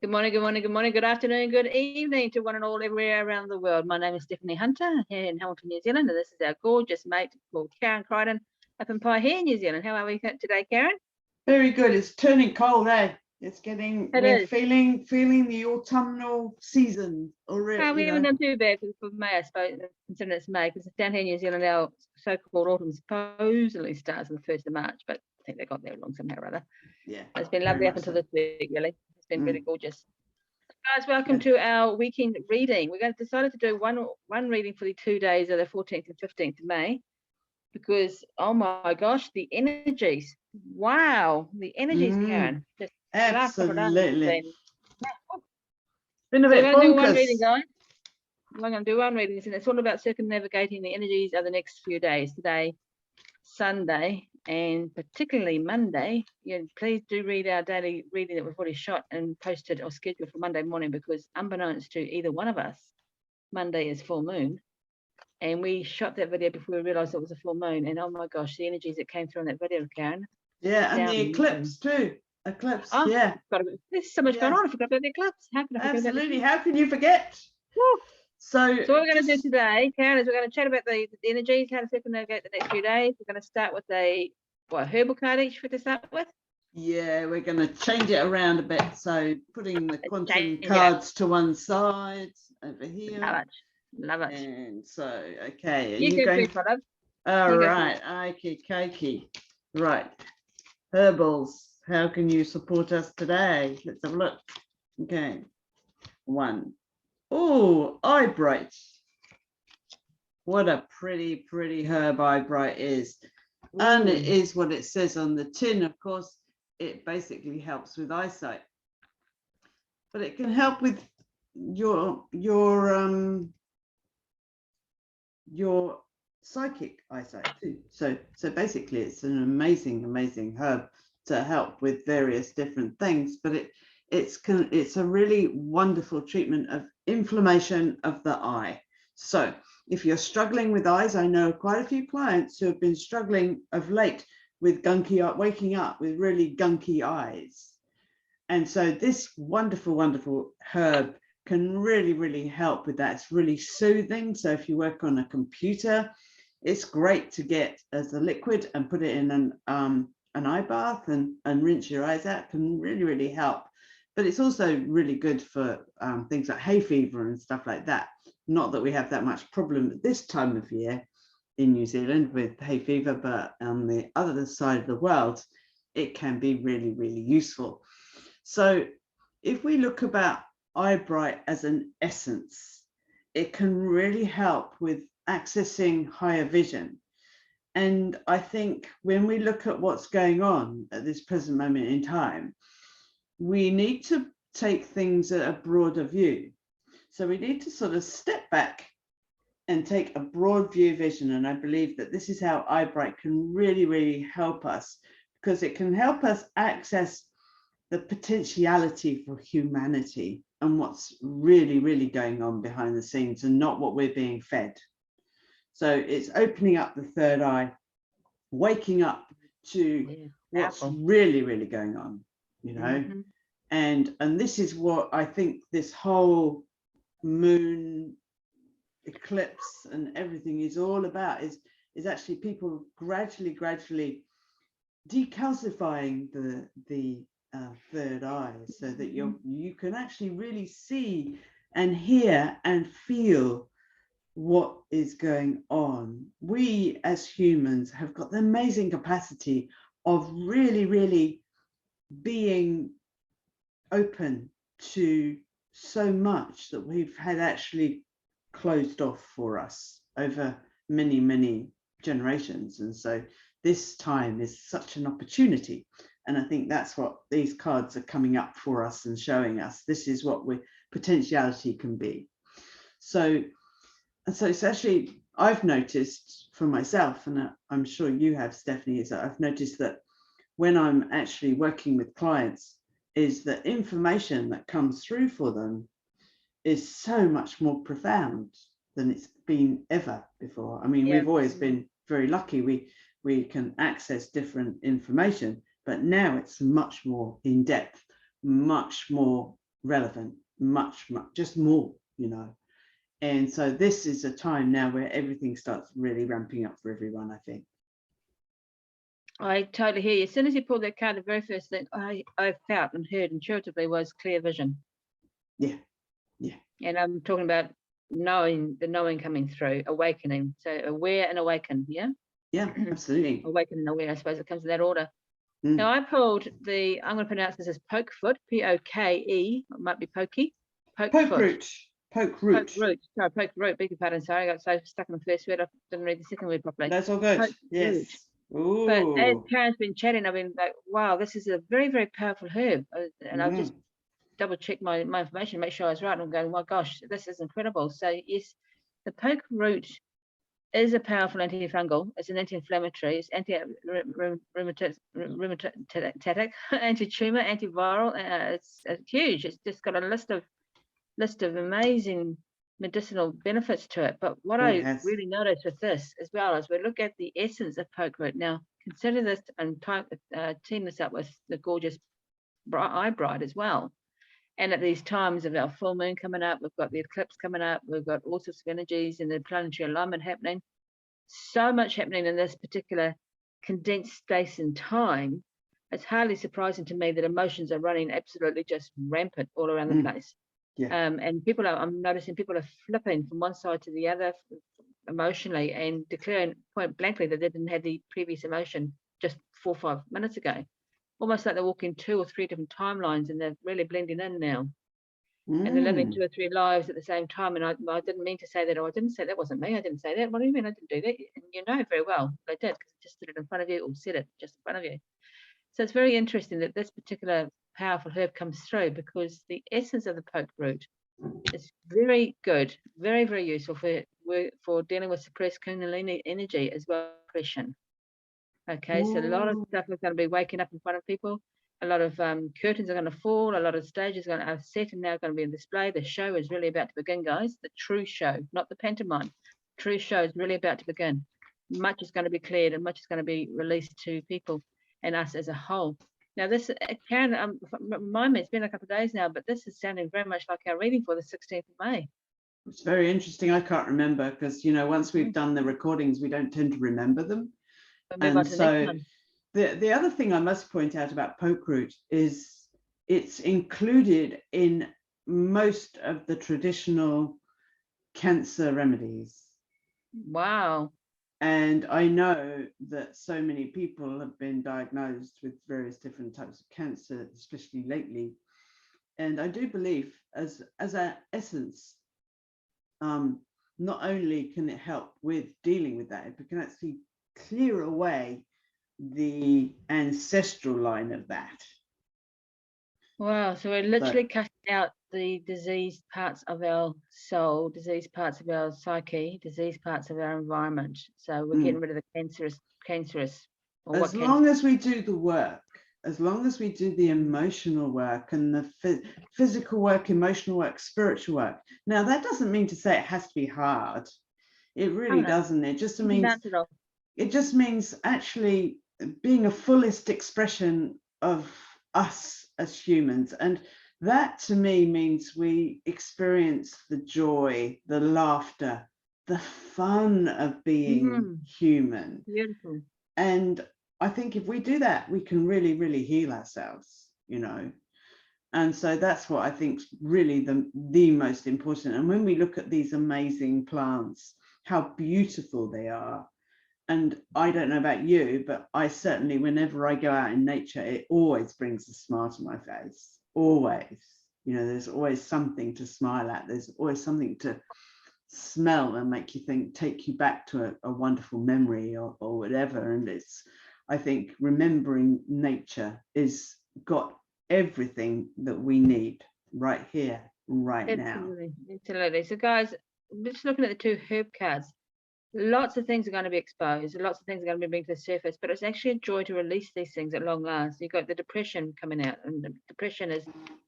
Good morning, good morning, good morning, good afternoon, good evening to one and all everywhere around the world. My name is Stephanie Hunter here in Hamilton, New Zealand, and this is our gorgeous mate called Karen Crichton up in Paihia, New Zealand. How are we today, Karen? Very good. It's turning cold, eh? It's getting, we're feeling the autumnal season already. Oh, we haven't done too bad for May, I suppose, considering it's May, because down here in New Zealand, our so-called autumn supposedly starts on the 1st of March, but I think they got there wrong somehow or other. Yeah. It's been lovely up until this week, really. It's been really gorgeous. Guys, welcome to our weekend reading. We're going to decide to do one reading for the 2 days of the 14th and 15th of May, because oh my gosh, the energies! Wow, the energies, Karen. Just absolutely. Been a bit bonkers. We're going to do one reading, guys. We're going to do one reading, and it's all about circumnavigating the energies of the next few days. Today, Sunday, and particularly Monday. Please do read our daily reading that we've already shot and posted or scheduled for Monday morning, because unbeknownst to either one of us, Monday is full moon, and we shot that video before we realized it was a full moon. And oh my gosh, the energies that came through on that video, Karen. Yeah, and the eclipse too. Eclipse. Oh, yeah. There's so much going on. I forgot about the eclipse. How can I forget? Absolutely. How can you forget? Woo. So what we're going to do today, Karen, is we're going to chat about the energies, how to circumnavigate the next few days. We're going to start with a herbal card each to start with. Yeah, we're going to change it around a bit. So putting the quantum cards to one side over here. Love it. And so, okay, are you going? All right, okay. Right, herbals. How can you support us today? Let's have a look. Okay, one. Oh, eyebright. What a pretty herb eyebright is. Ooh. And it is what it says on the tin. Of course, it basically helps with eyesight, but it can help with your psychic eyesight too. So basically it's an amazing herb to help with various different things, but it's a really wonderful treatment of inflammation of the eye. So if you're struggling with eyes, I know quite a few clients who have been struggling of late with waking up with really gunky eyes. And so this wonderful herb can really help with that. It's really soothing. So if you work on a computer, it's great to get as a liquid and put it in an eye bath and rinse your eyes out. Can really help. But it's also really good for things like hay fever and stuff like that. Not that we have that much problem at this time of year in New Zealand with hay fever, but on the other side of the world, it can be really useful. So if we look about eyebright as an essence, it can really help with accessing higher vision. And I think when we look at what's going on at this present moment in time, we need to take things at a broader view. So we need to sort of step back and take a broad view vision. And I believe that this is how eyebright can really help us, because it can help us access the potentiality for humanity and what's really going on behind the scenes, and not what we're being fed. So it's opening up the third eye, waking up to what's really going on, you know. And this is what I think this whole moon eclipse and everything is all about, is actually people gradually decalcifying the third eye, so that you can actually really see and hear and feel what is going on. We as humans have got the amazing capacity of really being open to so much that we've had actually closed off for us over many generations. And so this time is such an opportunity. And I think that's what these cards are coming up for us and showing us. This is what potentiality can be. So it's actually, I've noticed for myself, and I'm sure you have, Stephanie, is that I've noticed that when I'm actually working with clients, is that information that comes through for them is so much more profound than it's been ever before. I mean, we've always been very lucky. We can access different information, but now it's much more in depth, much more relevant, much, just more, you know. And so this is a time now where everything starts really ramping up for everyone, I think. I totally hear you. As soon as you pulled that card, the very first thing I felt and heard intuitively was clear vision. Yeah, yeah. And I'm talking about knowing, the knowing coming through, awakening. So aware and awaken, yeah? Yeah, absolutely. Awaken and aware, I suppose it comes in that order. Now I pulled the, I'm going to pronounce this as pokefoot, P-O-K-E, it might be pokey. Poke root. Poke root. Sorry, poke root, beg your pardon, sorry, I got so stuck on the first word, I didn't read the second word properly. That's all good. Poke Yes. root. But as Karen's been chatting, I've been like, wow, this is a very, very powerful herb. And I'll just double check my information, make sure I was right. And I'm going, my gosh, this is incredible. So yes, the poke root is a powerful antifungal. It's an anti-inflammatory. It's anti-rheumatic, anti-tumor, antiviral. It's huge. It's just got a list of amazing medicinal benefits to it. But what I really noticed with this as well is we look at the essence of poke root. Now consider this and team this up with the gorgeous eye bride as well. And at these times of our full moon coming up, we've got the eclipse coming up, we've got all sorts of energies and the planetary alignment happening. So much happening in this particular condensed space and time. It's hardly surprising to me that emotions are running absolutely just rampant all around the place. Yeah. And I'm noticing people are flipping from one side to the other emotionally and declaring point blankly that they didn't have the previous emotion just 4 or 5 minutes ago. Almost like they're walking 2 or 3 different timelines and they're really blending in now. And they're living 2 or 3 lives at the same time. And I didn't mean to say that, or I didn't say that wasn't me. I didn't say that. What do you mean I didn't do that? And you know very well I did, because I just did it in front of you or said it just in front of you. So it's very interesting that this particular powerful herb comes through, because the essence of the poke root is very good, very, very useful for dealing with suppressed Kundalini energy as well as depression. Okay, so a lot of stuff is going to be waking up in front of people. A lot of curtains are going to fall. A lot of stages are going to set and now going to be on display. The show is really about to begin, guys. The true show, not the pantomime. True show is really about to begin. Much is going to be cleared and much is going to be released to people and us as a whole. Now, this can remind me, it's been a couple of days now, but this is sounding very much like our reading for the 16th of May. It's very interesting. I can't remember because, you know, once we've done the recordings, we don't tend to remember them. And so the other thing I must point out about poke root is it's included in most of the traditional cancer remedies. Wow. And I know that so many people have been diagnosed with various different types of cancer, especially lately. And I do believe as an essence, not only can it help with dealing with that, it can actually clear away the ancestral line of that. Wow, so we're literally cutting out the diseased parts of our soul, diseased parts of our psyche, diseased parts of our environment. So we're getting rid of the cancerous. As long as we do the work, as long as we do the emotional work and the physical work, emotional work, spiritual work. Now, that doesn't mean to say it has to be hard. It really doesn't. It just means actually being a fullest expression of us as humans. And that to me means we experience the joy, the laughter, the fun of being human. Beautiful. And I think if we do that, we can really, really heal ourselves, you know. And so that's what I think is really the most important. And when we look at these amazing plants, how beautiful they are. And I don't know about you, but I certainly, whenever I go out in nature, it always brings a smile to my face. Always. You know, there's always something to smile at. There's always something to smell and make you think, take you back to a wonderful memory or whatever. And it's, I think, remembering nature is got everything that we need right here, right now. Absolutely. So guys, just looking at the 2 herb cards, lots of things are going to be exposed, lots of things are going to be brought to the surface, but it's actually a joy to release these things at long last. You've got the depression coming out, and the depression is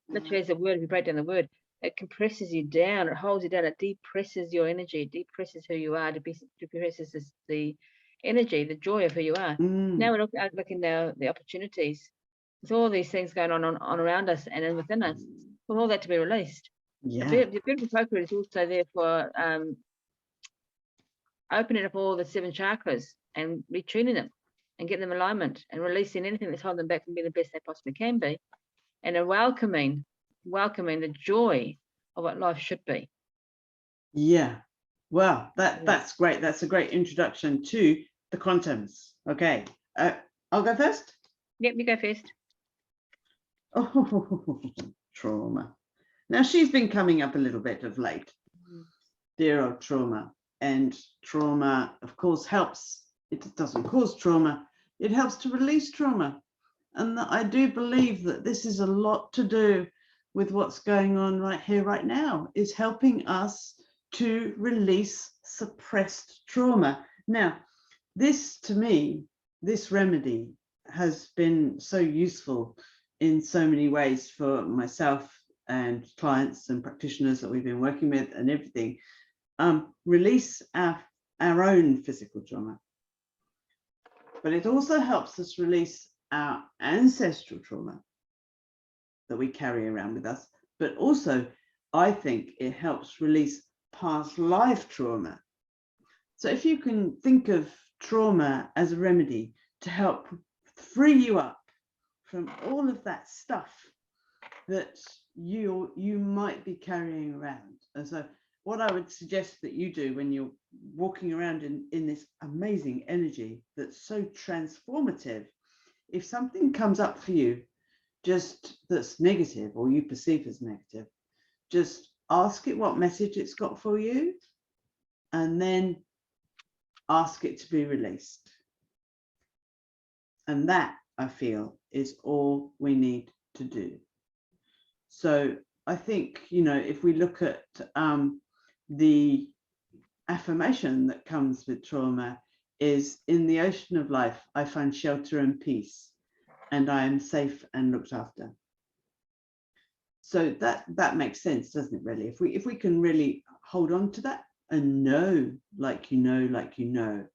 literally, as a word, if you break down the word, it compresses you down, it holds you down, it depresses your energy, it depresses who you are, depresses the energy, the joy of who you are. Now we're looking now at the opportunities. There's all these things going on around us and within us. for all that to be released. Yeah. The beautiful coconut is also there for opening up all the 7 chakras and retuning them and getting them alignment and releasing anything that's holding them back from being the best they possibly can be, and a welcoming the joy of what life should be. Yeah. Well, that's great. That's a great introduction to the quantums. Okay. I'll go first. Yep, you go first. Oh, trauma. Now, she's been coming up a little bit of late. Dear old trauma. And trauma, of course, helps. It doesn't cause trauma. It helps to release trauma. And I do believe that this is a lot to do with what's going on right here, right now, is helping us to release suppressed trauma. Now, this, to me, this remedy has been so useful in so many ways for myself and clients and practitioners that we've been working with and everything. Release our own physical trauma, but it also helps us release our ancestral trauma that we carry around with us. But also, I think it helps release past life trauma. So if you can think of trauma as a remedy to help free you up from all of that stuff that you might be carrying around. And so what I would suggest that you do when you're walking around in this amazing energy that's so transformative, if something comes up for you just that's negative or you perceive as negative, just ask it what message it's got for you, and then ask it to be released. And that, I feel, is all we need to do. So I think, you know, if we look at the affirmation that comes with trauma is, in the ocean of life, I find shelter and peace, and I am safe and looked after. So that makes sense, doesn't it, really? If we can really hold on to that and know, like you know,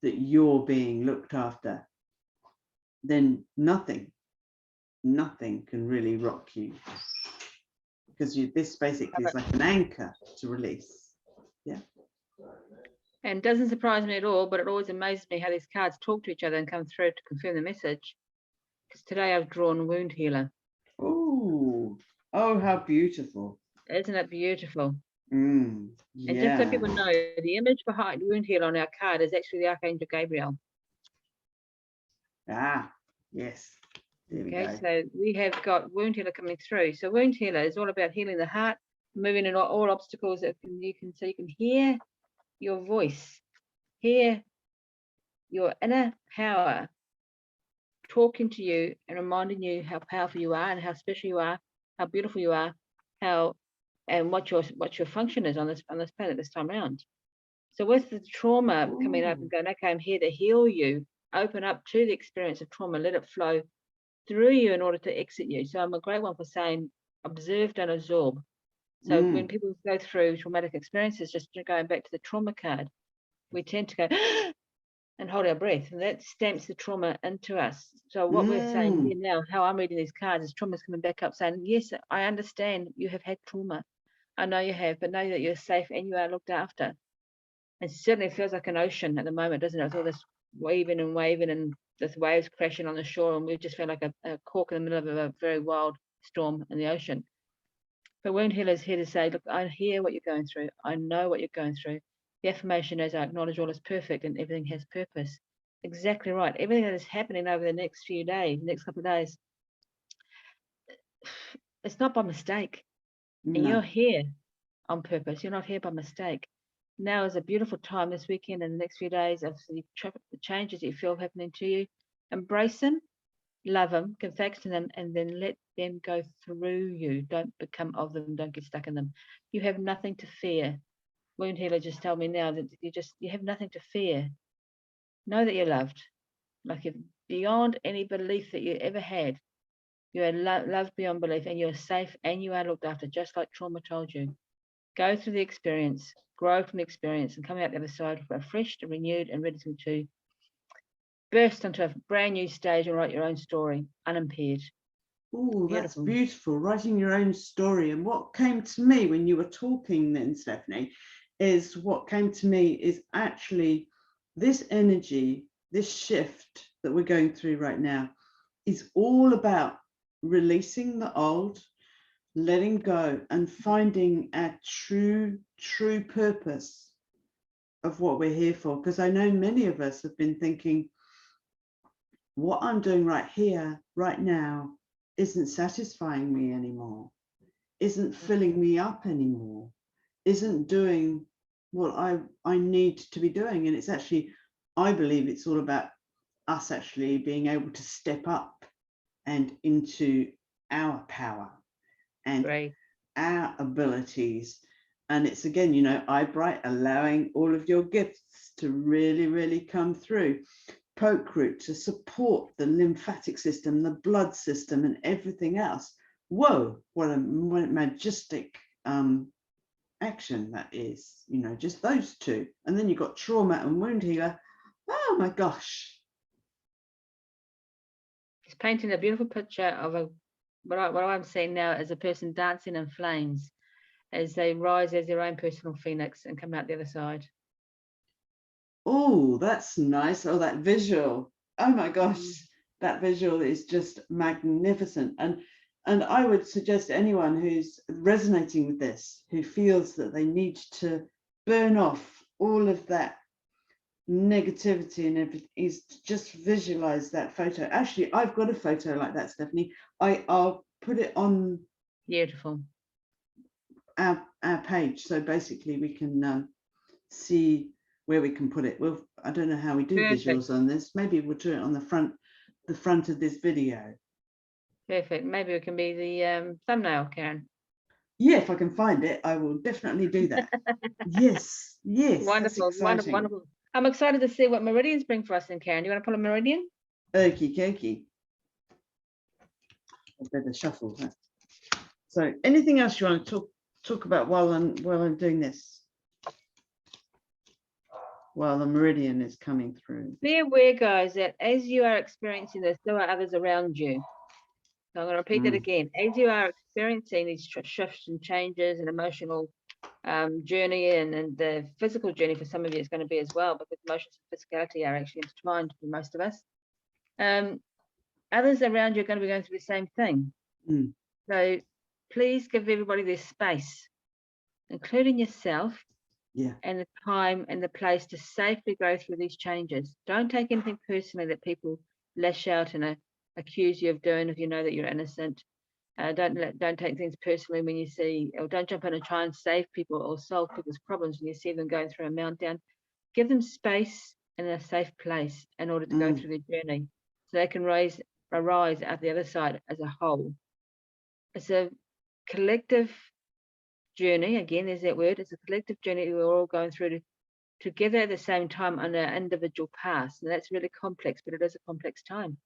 that you're being looked after, then nothing can really rock you, because this basically is like an anchor to release. Yeah. And it doesn't surprise me at all, but it always amazes me how these cards talk to each other and come through to confirm the message. Because today I've drawn Wound Healer. Oh, how beautiful. Isn't it beautiful? Yeah. And just so people know, the image behind Wound Healer on our card is actually the Archangel Gabriel. Ah, yes. There we go. So we have got Wound Healer coming through. So Wound Healer is all about healing the heart, moving in all obstacles that you can hear your voice, hear your inner power talking to you and reminding you how powerful you are and how special you are, how beautiful you are, and what your function is on this planet this time around. So with the trauma coming up and going, okay, I'm here to heal you, open up to the experience of trauma, let it flow through you in order to exit you. So I'm a great one for saying observe, don't absorb. So when people go through traumatic experiences, just going back to the trauma card, we tend to go and hold our breath, and that stamps the trauma into us. So what we're saying here now, how I'm reading these cards, is trauma's coming back up saying, yes, I understand you have had trauma. I know you have, but know that you're safe and you are looked after. And certainly it feels like an ocean at the moment, doesn't it? With all this waving and waving and this waves crashing on the shore, and we just feel like a cork in the middle of a very wild storm in the ocean. But Wound Healer is here to say, look, I hear what you're going through. I know what you're going through. The affirmation is, I acknowledge all is perfect and everything has purpose. Exactly right. Everything that is happening over the next few days, next couple of days, it's not by mistake. No. And you're here on purpose. You're not here by mistake. Now is a beautiful time this weekend and the next few days of the changes that you feel happening to you. Embrace them, love them, give thanks to them, and then let them go through you. Don't become of them. Don't get stuck in them. You have nothing to fear. Wound Healer just told me now that you have nothing to fear. Know that you're loved, like you're beyond any belief that you ever had. You are loved beyond belief, and you're safe, and you are looked after, just like trauma told you. Go through the experience, grow from the experience, and come out the other side refreshed, renewed, and ready to burst into a brand new stage and write your own story, unimpaired. Oh, that's beautiful. Writing your own story. And what came to me when you were talking then, Stephanie, is actually this energy, this shift that we're going through right now is all about releasing the old, letting go, and finding our true purpose of what we're here for. Because I know many of us have been thinking, what I'm doing right here, right now, isn't satisfying me anymore, isn't filling me up anymore, isn't doing what I need to be doing. And it's actually, I believe it's all about us actually being able to step up and into our power and our abilities. And it's again, you know, Eyebright, allowing all of your gifts to really, really come through. Poke root to support the lymphatic system, the blood system, and everything else. Whoa, what a majestic action that is, you know, just those two. And then you've got trauma and wound healer. Oh my gosh. It's painting a beautiful picture of what I'm seeing now as a person dancing in flames as they rise as their own personal phoenix and come out the other side. Oh, that's nice. Oh, that visual. Oh my gosh, that visual is just magnificent. And I would suggest to anyone who's resonating with this, who feels that they need to burn off all of that negativity and everything, is to just visualize that photo. Actually, I've got a photo like that, Stephanie. I'll put it on beautiful our page, so basically we can see where we can put it. Well, I don't know how we do visuals on this. Maybe we'll do it on the front of this video. Perfect. Maybe it can be the thumbnail, Karen. Yeah, if I can find it, I will definitely do that. Yes. Wonderful, wonderful. I'm excited to see what meridians bring for us then, Karen. Do you want to pull a meridian? Okie dokie. I better shuffle that. So anything else you want to talk about while I'm doing this? While the meridian is coming through. Be aware, guys, that as you are experiencing this, there are others around you. So I'm going to repeat that again. As you are experiencing these shifts and changes and emotional journey and the physical journey for some of you is going to be as well, because emotions and physicality are actually intertwined for most of us. Others around you are going to be going through the same thing. So please give everybody their space, including yourself, and the time and the place to safely go through these changes. Don't take anything personally that people lash out and accuse you of doing if you know that you're innocent. Don't take things personally when you see, or don't jump in and try and save people or solve people's problems when you see them going through a meltdown. Give them space and a safe place in order to go through their journey, so they can arise out the other side as a whole. It's a collective journey. Again, there's that word. It's a collective journey we're all going through together at the same time on our individual paths. And that's really complex, but it is a complex time.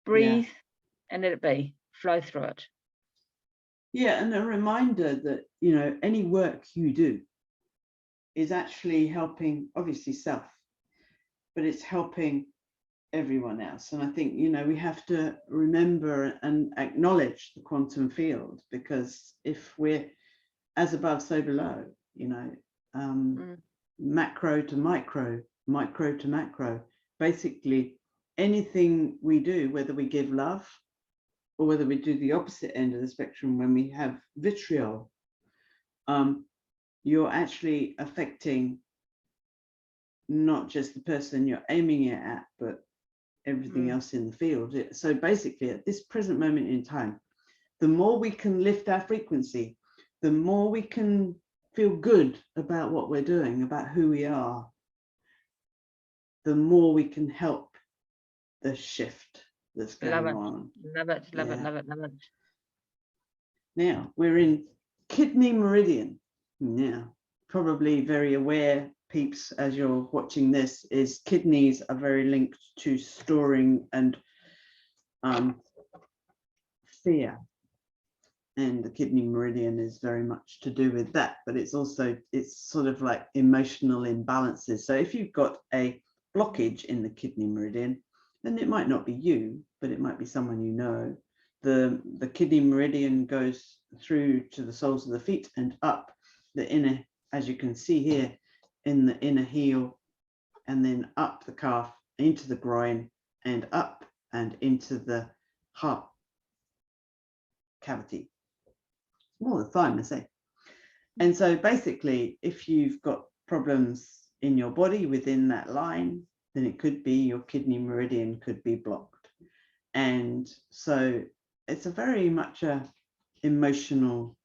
Breathe and let it be. Flow through it. Yeah, and a reminder that, you know, any work you do is actually helping, obviously, self, but it's helping everyone else. And I think, you know, we have to remember and acknowledge the quantum field, because if we're as above, so below, you know, macro to micro, micro to macro, basically anything we do, whether we give love or whether we do the opposite end of the spectrum, when we have vitriol, you're actually affecting not just the person you're aiming it at, but everything else in the field. So basically, at this present moment in time, the more we can lift our frequency, the more we can feel good about what we're doing, about who we are, the more we can help the shift that's going on. Love it, love it, love it, love it. Now, we're in kidney meridian. Now, probably very aware, peeps, as you're watching this, is kidneys are very linked to storing and fear. And the kidney meridian is very much to do with that, but it's also, it's sort of like emotional imbalances. So if you've got a blockage in the kidney meridian, then it might not be you, but it might be someone you know, the kidney meridian goes through to the soles of the feet and up the inner, as you can see here, in the inner heel, and then up the calf, into the groin, and up and into the heart cavity. More the thymus, eh? And so basically, if you've got problems in your body within that line, then it could be your kidney meridian could be blocked. And so it's a very much a emotional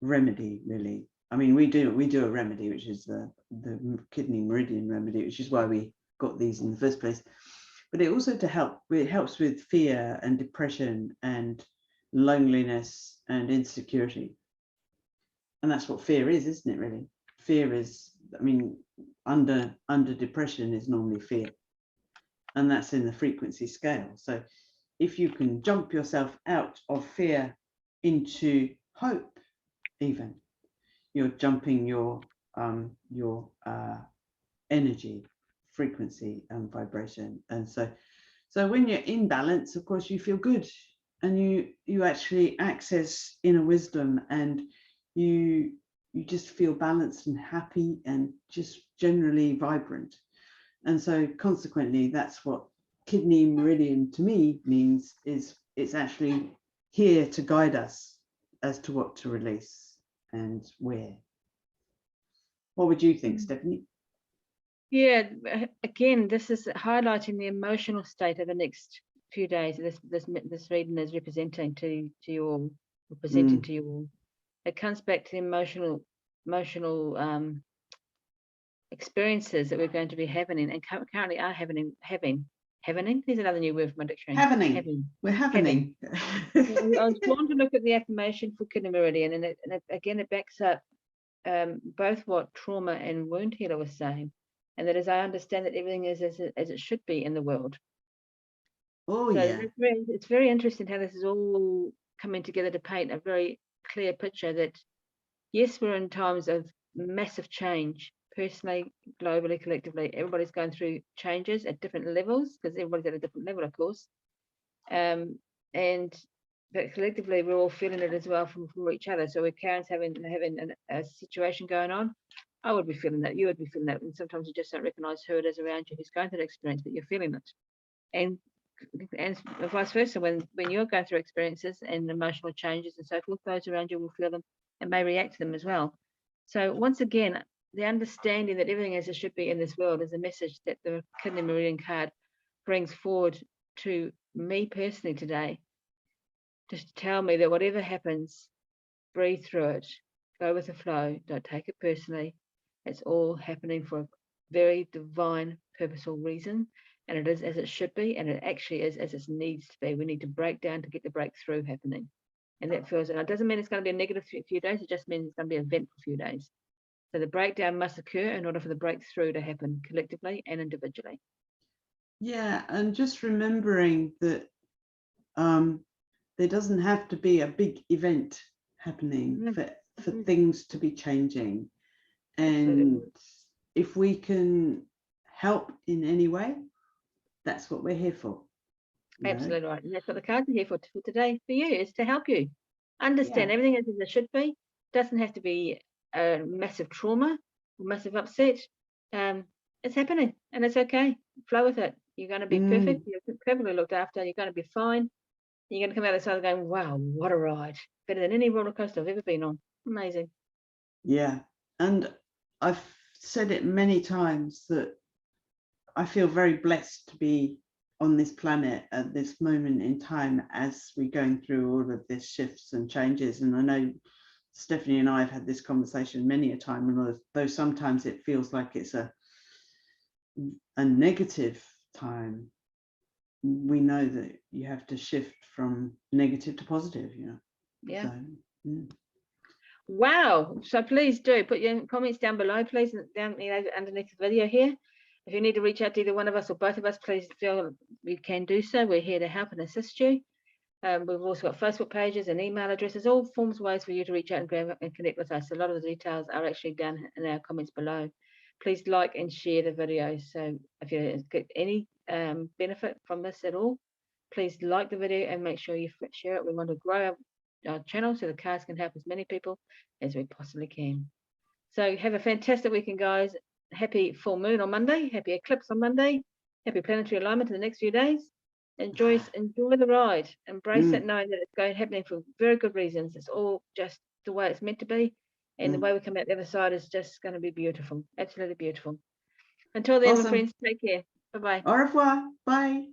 remedy, really. I mean, we do a remedy, which is the kidney meridian remedy, which is why we got these in the first place. But it also it helps with fear and depression and loneliness and insecurity. And that's what fear is, isn't it, really? Fear is, I mean, under depression is normally fear. And that's in the frequency scale. So if you can jump yourself out of fear into hope, even, you're jumping your energy, frequency and vibration. And so when you're in balance, of course, you feel good, and you actually access inner wisdom, and you just feel balanced and happy and just generally vibrant. And so consequently, that's what kidney meridian to me means, is it's actually here to guide us as to what to release and where. What would you think, Stephanie? Yeah, again, this is highlighting the emotional state of the next few days. This reading is representing to you all, presenting to you all. It comes back to the emotional experiences that we're going to be having, and currently are having. There's another new word for my dictionary. We're having. I was drawn to look at the affirmation for kidney meridian, and it backs up both what trauma and wound healer was saying, and that as I understand that everything is as it should be in the world. Oh, so yeah. It's very interesting how this is all coming together to paint a very clear picture that, yes, we're in times of massive change, personally, globally, collectively. Everybody's going through changes at different levels, because everybody's at a different level, of course. But collectively, we're all feeling it as well from each other. So if Karen's having a situation going on, I would be feeling that, you would be feeling that, and sometimes you just don't recognize who it is around you who's going through the experience, but you're feeling it. And vice versa, when you're going through experiences and emotional changes and so forth, those around you will feel them and may react to them as well. So once again, the understanding that everything as it should be in this world is a message that the kidney meridian card brings forward to me personally today, just to tell me that whatever happens, breathe through it, go with the flow, don't take it personally. It's all happening for a very divine, purposeful reason, and it is as it should be, and it actually is as it needs to be. We need to break down to get the breakthrough happening. And that feels, and it doesn't mean it's going to be a negative few days, it just means it's going to be an eventful few days. So the breakdown must occur in order for the breakthrough to happen collectively and individually. Yeah, and just remembering that there doesn't have to be a big event happening for things to be changing. And absolutely. If we can help in any way, that's what we're here for. Absolutely right. And that's what the cards are here for today for you, is to help you understand everything as it should be. It doesn't have to be a massive trauma or massive upset. It's happening and it's okay. Flow with it. You're going to be perfect. You're perfectly looked after. You're going to be fine. You're going to come out of the side going, wow, what a ride. Better than any roller coaster I've ever been on. Amazing. Yeah. And I've said it many times that I feel very blessed to be on this planet at this moment in time as we're going through all of these shifts and changes. And I know Stephanie and I have had this conversation many a time, and though sometimes it feels like it's a negative time, we know that you have to shift from negative to positive, Yeah. So, Wow. So please do put your comments down below, please, down underneath the video here. If you need to reach out to either one of us or both of us, please feel you can do so. We're here to help and assist you. We've also got Facebook pages and email addresses, all forms, ways for you to reach out and grab and connect with us. A lot of the details are actually down in our comments below. Please like and share the video. So if you get any benefit from this at all, please like the video and make sure you share it. We want to grow our channel so the cards can help as many people as we possibly can. So have a fantastic weekend, guys. Happy full moon on Monday. Happy eclipse on Monday. Happy planetary alignment in the next few days. Enjoy the ride. Embrace that, knowing that it's happening for very good reasons. It's all just the way it's meant to be. And the way we come out the other side is just going to be beautiful. Absolutely beautiful. Until then, my friends, take care. Bye-bye. Au revoir. Bye.